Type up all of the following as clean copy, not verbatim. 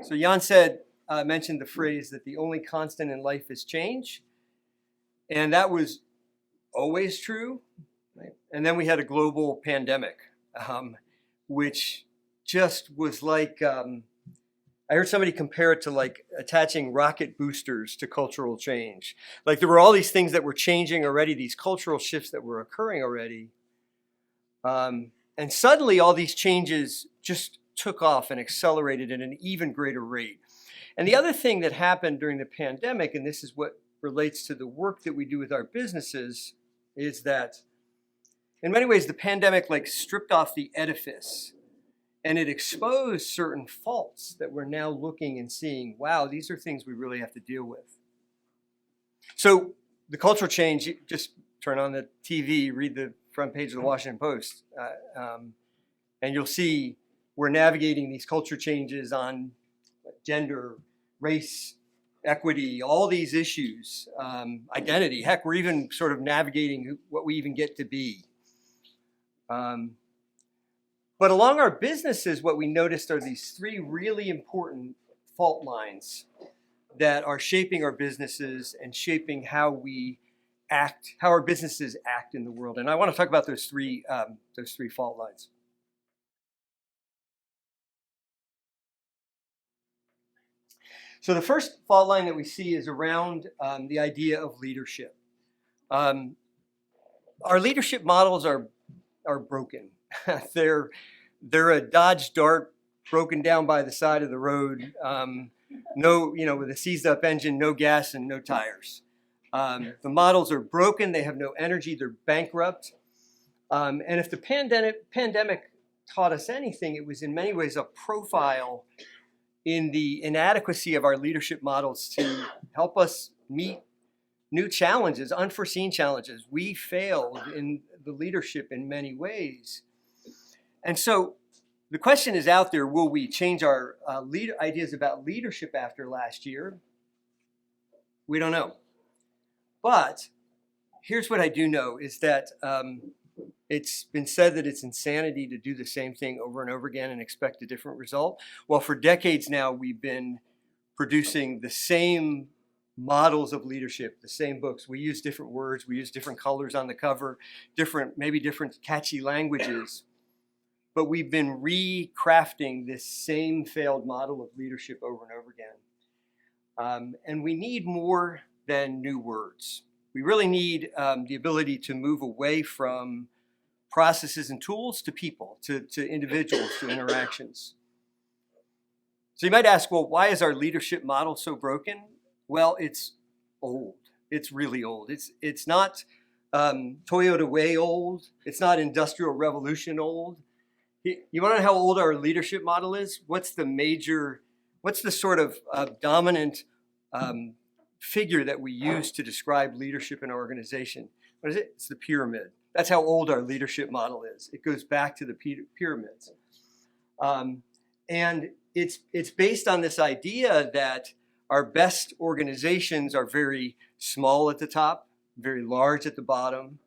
So Jan mentioned the phrase that the only constant in life is change. And that was always true. Right? And then we had a global pandemic, which just was like, I heard somebody compare it to like attaching rocket boosters to cultural change. Like there were all these things that were changing already, these cultural shifts that were occurring already. And suddenly all these changes just took off and accelerated at an even greater rate. And the other thing that happened during the pandemic, and this is what relates to the work that we do with our businesses, is that in many ways the pandemic like stripped off the edifice and it exposed certain faults that we're now looking and seeing, wow, these are things we really have to deal with. So the cultural change, you just turn on the TV, read the front page of the Washington Post, and you'll see we're navigating these culture changes on gender, race, equity, all these issues, identity. Heck, we're even sort of navigating what we even get to be. But along our businesses, what we noticed are these three really important fault lines that are shaping our businesses and shaping how we act, how our businesses act in the world. And I want to talk about those three fault lines. So the first fault line that we see is around the idea of leadership. Our leadership models are broken. They're a Dodge Dart broken down by the side of the road. With a seized up engine, no gas and no tires. The models are broken. They have no energy. They're bankrupt. And if the pandemic taught us anything, it was in many ways a profile in the inadequacy of our leadership models to help us meet new challenges, unforeseen challenges. We failed in the leadership in many ways. And so the question is out there, will we change our ideas about leadership after last year? We don't know. But here's what I do know is that it's been said that it's insanity to do the same thing over and over again and expect a different result. Well, for decades now, we've been producing the same models of leadership, the same books. We use different words, we use different colors on the cover, maybe different catchy languages. But we've been recrafting this same failed model of leadership over and over again. And we need more than new words. We really need the ability to move away from processes and tools to people, to individuals, to interactions. So you might ask, well, why is our leadership model so broken? Well, it's old. It's really old. It's not Toyota way old. It's not Industrial Revolution old. You want to know how old our leadership model is? What's the sort of dominant figure that we use to describe leadership in our organization? What is it? It's the pyramid. That's how old our leadership model is. It goes back to the pyramids. And it's based on this idea that our best organizations are very small at the top, very large at the bottom.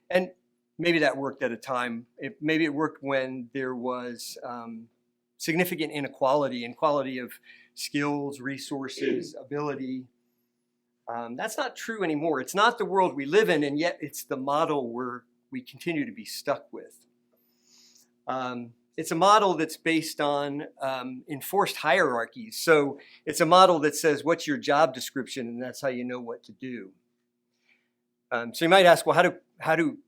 And maybe that worked at a time. Maybe it worked when there was significant inequality of skills, resources, ability. That's not true anymore. It's not the world we live in, and yet it's the model we continue to be stuck with. It's a model that's based on enforced hierarchies. So it's a model that says, what's your job description? And that's how you know what to do. So you might ask, well, how do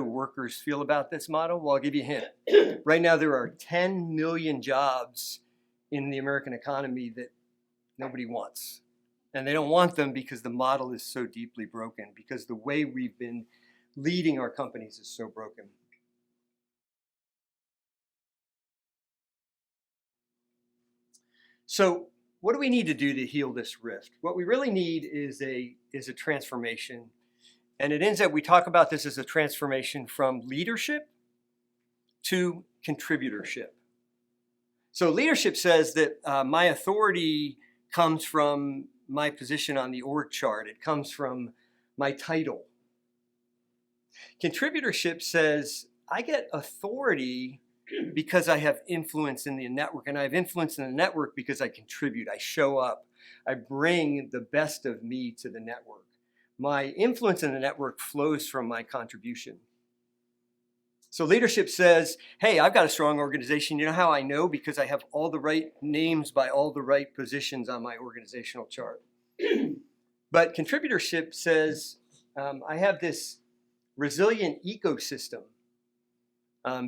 workers feel about this model? Well, I'll give you a hint. Right now, there are 10 million jobs in the American economy that nobody wants. And they don't want them because the model is so deeply broken, because the way we've been leading our companies is so broken. So what do we need to do to heal this rift? What we really need is a transformation. And it ends up, we talk about this as a transformation from leadership to contributorship. So leadership says that my authority comes from my position on the org chart. It comes from my title. Contributorship says I get authority because I have influence in the network, and I have influence in the network because I contribute, I show up, I bring the best of me to the network. My influence in the network flows from my contribution. So leadership says, hey, I've got a strong organization. You know how I know? Because I have all the right names by all the right positions on my organizational chart. But contributorship says, I have this resilient ecosystem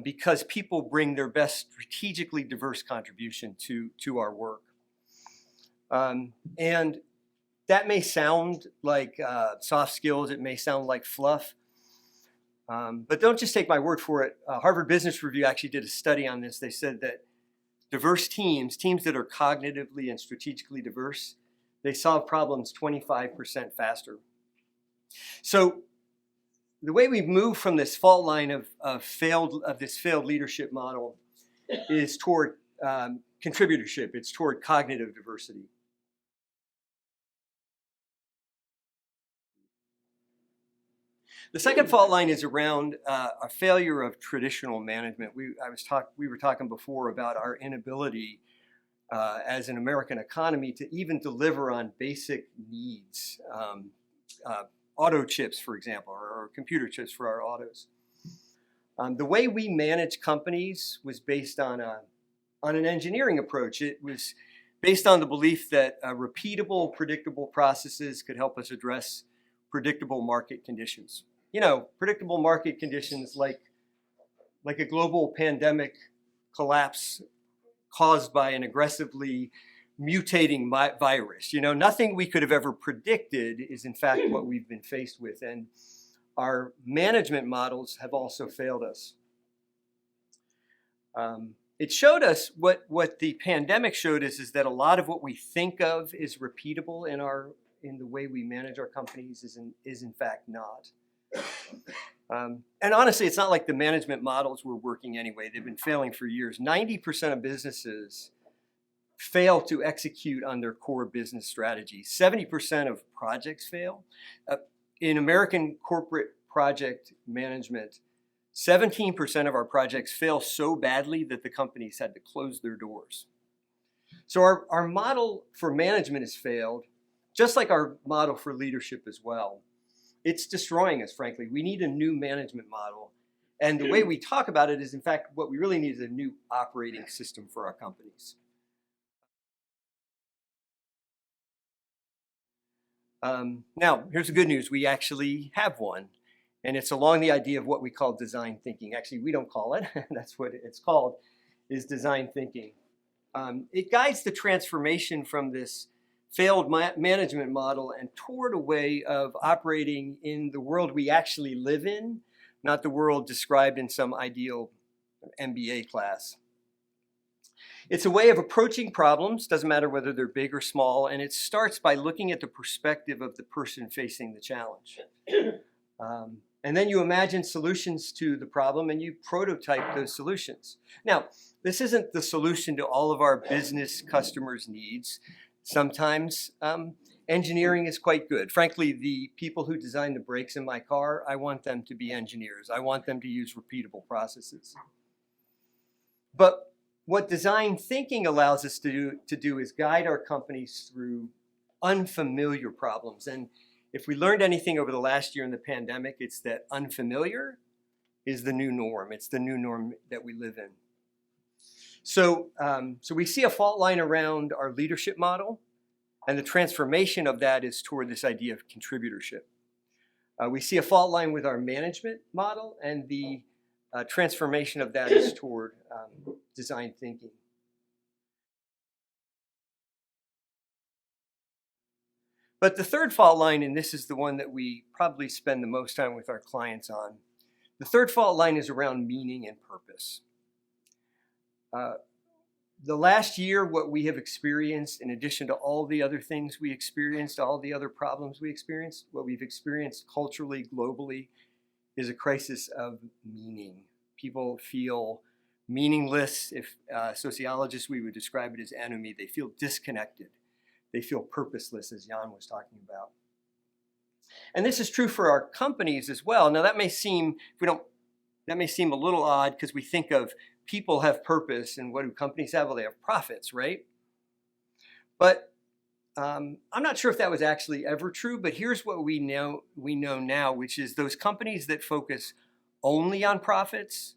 because people bring their best strategically diverse contribution to our work. And that may sound like soft skills. It may sound like fluff. But don't just take my word for it. Harvard Business Review actually did a study on this. They said that diverse teams that are cognitively and strategically diverse, they solve problems 25% faster. So the way we've moved from this fault line of this failed leadership model is toward contributorship. It's toward cognitive diversity. The second fault line is around a failure of traditional management. We were talking before about our inability as an American economy to even deliver on basic needs, auto chips, for example, or computer chips for our autos. The way we manage companies was based on an engineering approach. It was based on the belief that repeatable, predictable processes could help us address predictable market conditions. You know, predictable market conditions like a global pandemic collapse caused by an aggressively mutating virus. You know, nothing we could have ever predicted is in fact what we've been faced with. And our management models have also failed us. It showed us what the pandemic showed us is that a lot of what we think of is repeatable in the way we manage our companies is in fact not. And honestly, it's not like the management models were working anyway. They've been failing for years. 90% of businesses fail to execute on their core business strategy. 70% of projects fail. In American corporate project management, 17% of our projects fail so badly that the companies had to close their doors. So our model for management has failed, just like our model for leadership as well. It's destroying us, frankly. We need a new management model. And the way we talk about it is, in fact, what we really need is a new operating system for our companies. Now, here's the good news. We actually have one. And it's along the idea of what we call design thinking. Actually, we don't call it. That's what it's called, is design thinking. It guides the transformation from this failed management model and toward a way of operating in the world we actually live in, not the world described in some ideal MBA class. It's a way of approaching problems, doesn't matter whether they're big or small, and it starts by looking at the perspective of the person facing the challenge. And then you imagine solutions to the problem and you prototype those solutions. Now, this isn't the solution to all of our business customers' needs. Sometimes engineering is quite good. Frankly, the people who design the brakes in my car, I want them to be engineers. I want them to use repeatable processes. But what design thinking allows us to do is guide our companies through unfamiliar problems. And if we learned anything over the last year in the pandemic, it's that unfamiliar is the new norm. It's the new norm that we live in. So we see a fault line around our leadership model, and the transformation of that is toward this idea of contributorship. We see a fault line with our management model, and the transformation of that is toward design thinking. But the third fault line, and this is the one that we probably spend the most time with our clients on, the third fault line is around meaning and purpose. The last year, what we have experienced, in addition to all the other things we experienced, all the other problems we experienced, what we've experienced culturally, globally, is a crisis of meaning. People feel meaningless. If sociologists, we would describe it as enemy. They feel disconnected. They feel purposeless, as Jan was talking about. And this is true for our companies as well. Now, that may seem, if we don't that may seem a little odd because we think of people have purpose, and what do companies have? Well, they have profits, right? But I'm not sure if that was actually ever true, but here's what we know now, which is those companies that focus only on profits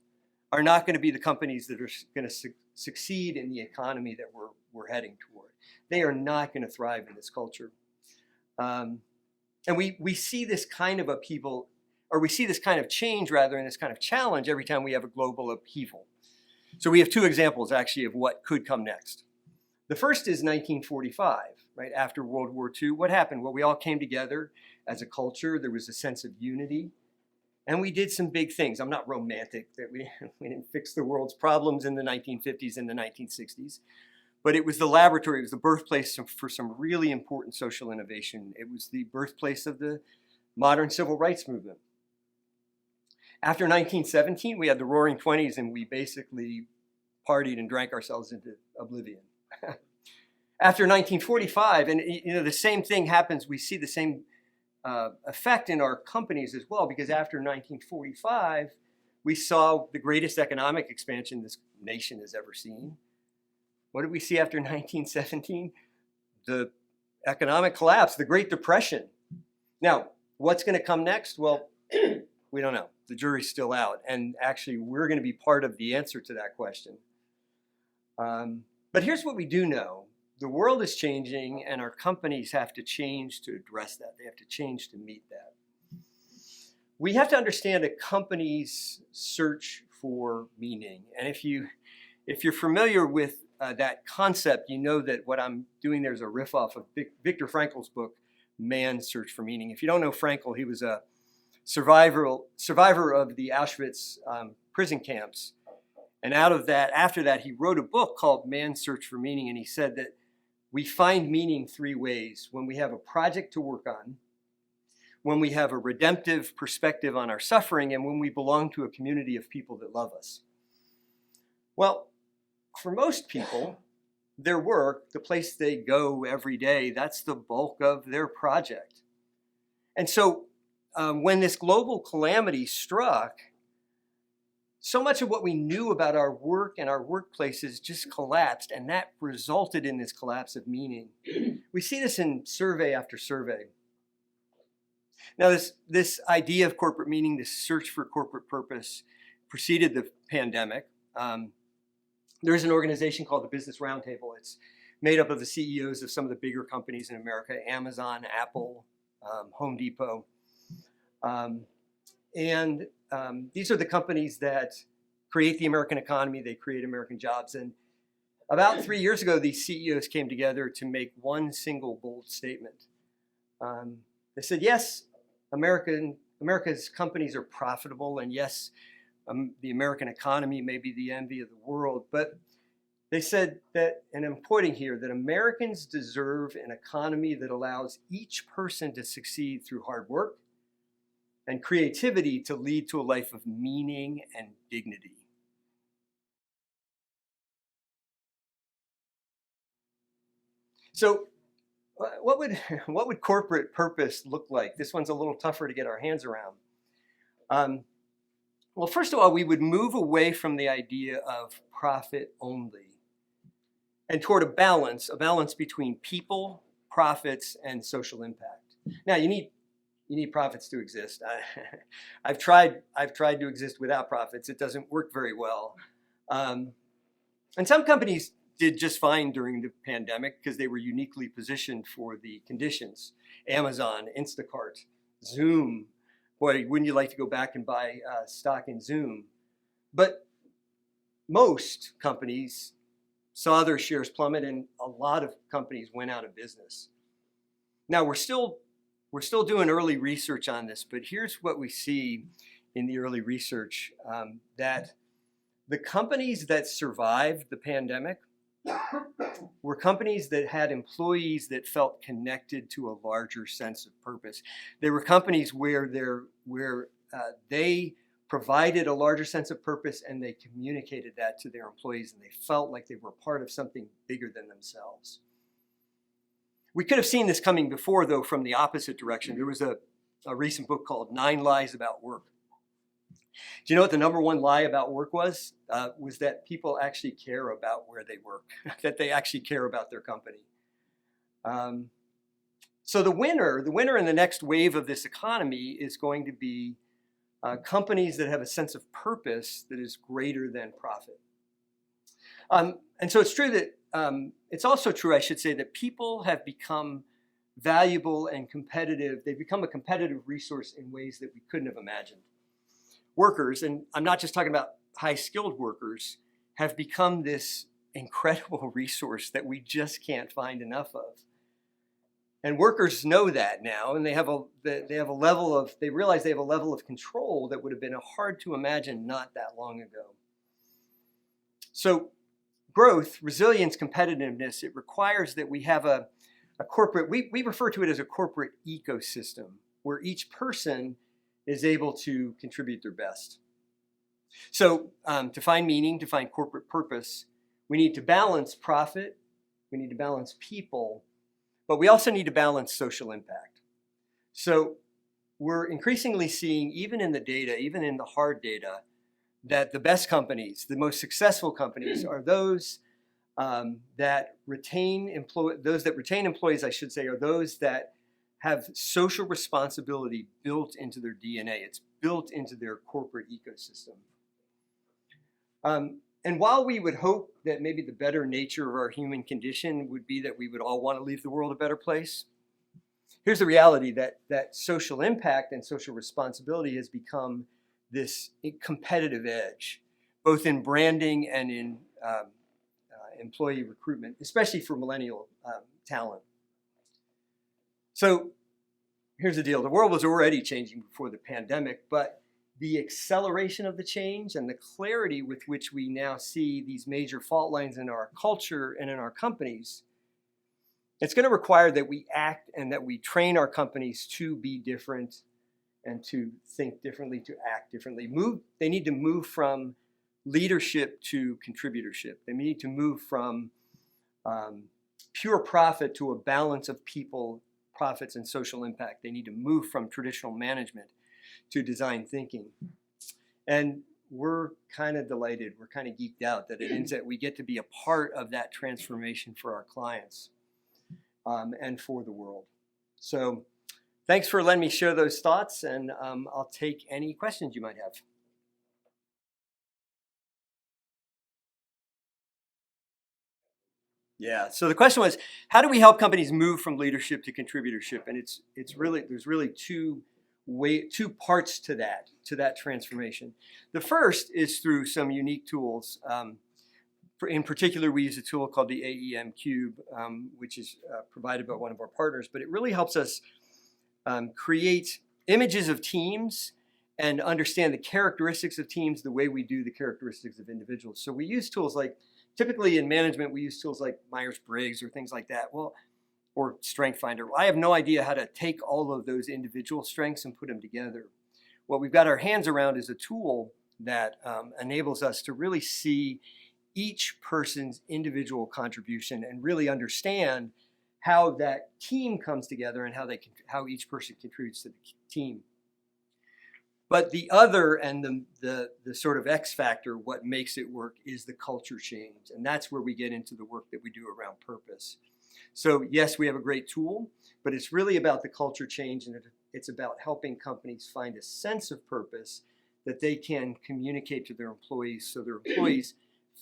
are not going to be the companies that are going to succeed in the economy that we're heading toward. They are not going to thrive in this culture. And we see this kind of upheaval, or we see this kind of change rather than this kind of challenge every time we have a global upheaval. So we have two examples actually of what could come next. The first is 1945, right after World War II. What happened? Well, we all came together as a culture. There was a sense of unity. And we did some big things. I'm not romantic that we didn't fix the world's problems in the 1950s and the 1960s. But it was the laboratory, it was the birthplace for some really important social innovation. It was the birthplace of the modern civil rights movement. After 1917, we had the Roaring '20s, and we basically partied and drank ourselves into oblivion. After 1945, and the same thing happens, we see the same effect in our companies as well, because after 1945, we saw the greatest economic expansion this nation has ever seen. What did we see after 1917? The economic collapse, the Great Depression. Now, what's going to come next? Well, we don't know. The jury's still out. And actually, we're going to be part of the answer to that question. But here's what we do know. The world is changing, and our companies have to change to address that. They have to change to meet that. We have to understand that companies search for meaning. And if you're familiar with that concept, you know that what I'm doing there is a riff off of Viktor Frankl's book, Man's Search for Meaning. If you don't know Frankl, he was a survivor of the Auschwitz prison camps. And after that, he wrote a book called Man's Search for Meaning, and he said that we find meaning three ways: when we have a project to work on, when we have a redemptive perspective on our suffering, and when we belong to a community of people that love us. Well, for most people, their work, the place they go every day, that's the bulk of their project. And so when this global calamity struck, so much of what we knew about our work and our workplaces just collapsed, and that resulted in this collapse of meaning. We see this in survey after survey. Now, this idea of corporate meaning, this search for corporate purpose, preceded the pandemic. There's an organization called the Business Roundtable. It's made up of the CEOs of some of the bigger companies in America: Amazon, Apple, Home Depot. These are the companies that create the American economy. They create American jobs. And about 3 years ago, these CEOs came together to make one single bold statement. They said, yes, America's companies are profitable, and yes, the American economy may be the envy of the world, but they said that, and I'm quoting here, that Americans deserve an economy that allows each person to succeed through hard work and creativity to lead to a life of meaning and dignity. So what would corporate purpose look like? This one's a little tougher to get our hands around. Well, first of all, we would move away from the idea of profit only and toward a balance between people, profits, and social impact. Now, you need profits to exist. I've tried to exist without profits. It doesn't work very well. And some companies did just fine during the pandemic because they were uniquely positioned for the conditions. Amazon, Instacart, Zoom. Boy, wouldn't you like to go back and buy stock in Zoom? But most companies saw their shares plummet, and a lot of companies went out of business. Now, we're still doing early research on this, but here's what we see in the early research, that the companies that survived the pandemic were companies that had employees that felt connected to a larger sense of purpose. They were companies where they provided a larger sense of purpose, and they communicated that to their employees, and they felt like they were part of something bigger than themselves. We could have seen this coming before, though, from the opposite direction. There was a recent book called 9 Lies About Work, Do you know what the number one lie about work was? Was that people actually care about where they work, that they actually care about their company. So the winner in the next wave of this economy is going to be companies that have a sense of purpose that is greater than profit. And so it's true that, it's also true, I should say, that people have become valuable and competitive. They've become a competitive resource in ways that we couldn't have imagined. Workers, and I'm not just talking about high-skilled workers, have become this incredible resource that we just can't find enough of. And workers know that now, and they realize they have a level of control that would have been hard to imagine not that long ago. So growth, resilience, competitiveness, it requires that we have a corporate, we refer to it as a corporate ecosystem, where each person is able to contribute their best. So to find meaning, to find corporate purpose, we need to balance profit, we need to balance people, but we also need to balance social impact. So we're increasingly seeing, even in the data, even in the hard data, that the best companies, the most successful companies, are those that retain employees, I should say, are those that have social responsibility built into their DNA. It's built into their corporate ecosystem. And while we would hope that maybe the better nature of our human condition would be that we would all want to leave the world a better place, here's the reality that social impact and social responsibility has become this competitive edge, both in branding and in employee recruitment, especially for millennial talent. So here's the deal. The world was already changing before the pandemic, but the acceleration of the change and the clarity with which we now see these major fault lines in our culture and in our companies, it's going to require that we act and that we train our companies to be different and to think differently, to act differently. They need to move from leadership to contributorship. They need to move from pure profit to a balance of people, profits, and social impact. They need to move from traditional management to design thinking. And we're kind of delighted, we're kind of geeked out that it means that we get to be a part of that transformation for our clients and for the world. So thanks for letting me share those thoughts, and I'll take any questions you might have. Yeah, so the question was, how do we help companies move from leadership to contributorship? And there's really two parts to that transformation. The first is through some unique tools. In particular, we use a tool called the AEM Cube, which is provided by one of our partners, but it really helps us create images of teams and understand the characteristics of teams the way we do the characteristics of individuals. So we use tools like, typically in management, we use tools like Myers-Briggs or things like that. Well, or Strength Finder. I have no idea how to take all of those individual strengths and put them together. What we've got our hands around is a tool that enables us to really see each person's individual contribution and really understand how that team comes together and how each person contributes to the team. But the other and the sort of X factor, what makes it work, is the culture change. And that's where we get into the work that we do around purpose. So yes, we have a great tool, but it's really about the culture change, and it's about helping companies find a sense of purpose that they can communicate to their employees so their employees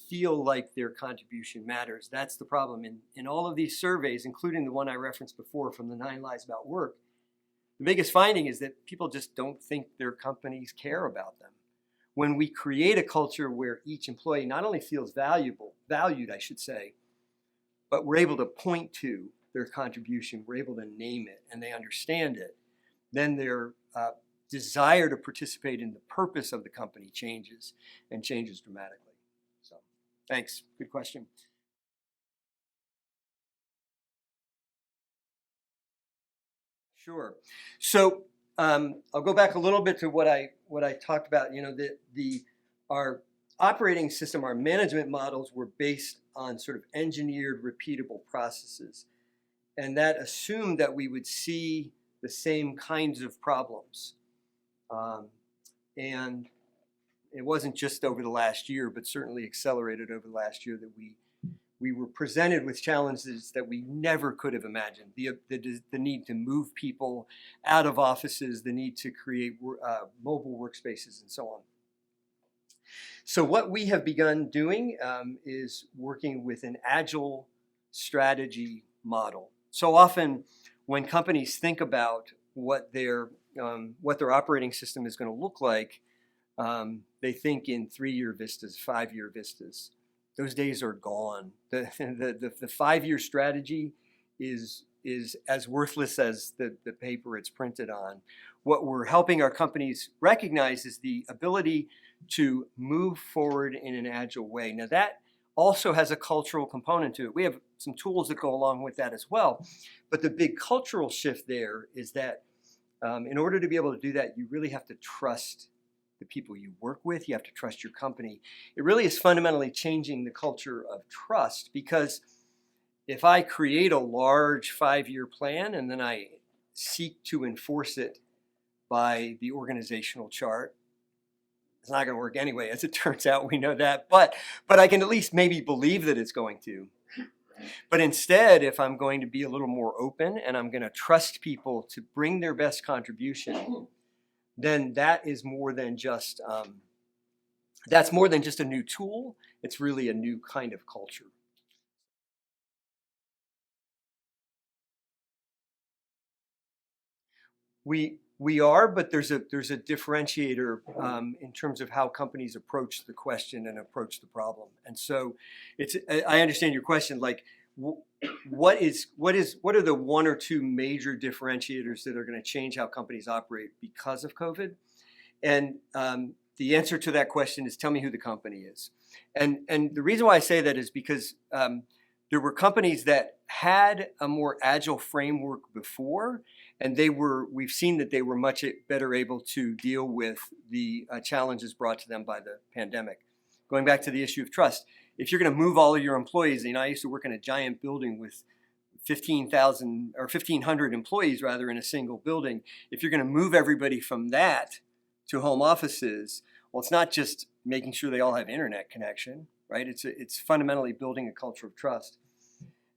feel like their contribution matters. That's the problem. In all of these surveys, including the one I referenced before from the 9 Lies About Work, the biggest finding is that people just don't think their companies care about them. When we create a culture where each employee not only feels valued, I should say, but we're able to point to their contribution, we're able to name it, and they understand it, then their desire to participate in the purpose of the company changes dramatically. So, thanks. Good question. Sure. So I'll go back a little bit to what I talked about. You know, our operating system, our management models were based on sort of engineered, repeatable processes, and that assumed that we would see the same kinds of problems. And it wasn't just over the last year, but certainly accelerated over the last year, that we were presented with challenges that we never could have imagined. The need to move people out of offices, the need to create mobile workspaces, and so on. So what we have begun doing is working with an agile strategy model. So often when companies think about what their operating system is going to look like, they think in 3-year vistas, 5-year vistas. Those days are gone. The 5-year strategy is as worthless as the paper it's printed on. What we're helping our companies recognize is the ability to move forward in an agile way. Now that also has a cultural component to it. We have some tools that go along with that as well. But the big cultural shift there is that in order to be able to do that, you really have to trust the people you work with. You have to trust your company. It really is fundamentally changing the culture of trust, because if I create a large 5-year plan and then I seek to enforce it by the organizational chart, it's not going to work anyway, as it turns out. We know that, but I can at least maybe believe that it's going to. But instead, if I'm going to be a little more open and I'm going to trust people to bring their best contribution, then that is more than just that's more than just a new tool. It's really a new kind of culture. We are, but there's a differentiator in terms of how companies approach the question and approach the problem. And so, I understand your question. Like, what are the 1 or 2 major differentiators that are going to change how companies operate because of COVID? And the answer to that question is, tell me who the company is. And the reason why I say that is because there were companies that had a more agile framework before, and we've seen that they were much better able to deal with the challenges brought to them by the pandemic. Going back to the issue of trust, if you're going to move all of your employees, I used to work in a giant building with 15,000 or 1,500 employees rather in a single building. If you're going to move everybody from that to home offices, well, it's not just making sure they all have internet connection, right? It's fundamentally building a culture of trust.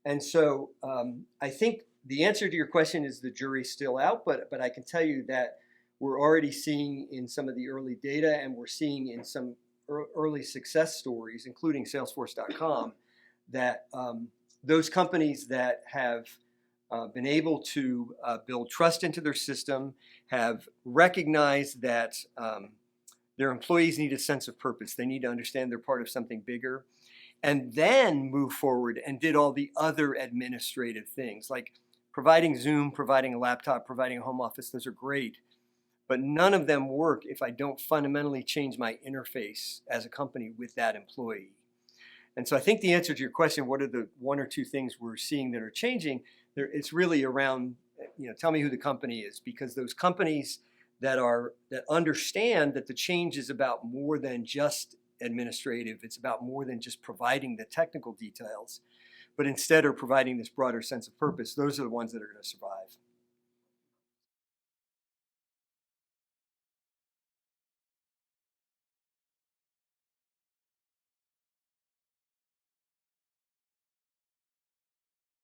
And so I think the answer to your question is the jury's still out, but I can tell you that we're already seeing in some of the early data, and we're seeing in some early success stories, including Salesforce.com, that those companies that have been able to build trust into their system have recognized that their employees need a sense of purpose. They need to understand they're part of something bigger, and then move forward and did all the other administrative things, like providing Zoom, providing a laptop, providing a home office. Those are great, but none of them work if I don't fundamentally change my interface as a company with that employee. And so I think the answer to your question, what are the 1 or 2 things we're seeing that are changing, it's really around, tell me who the company is, because those companies that understand that the change is about more than just administrative, it's about more than just providing the technical details, but instead are providing this broader sense of purpose, those are the ones that are going to survive.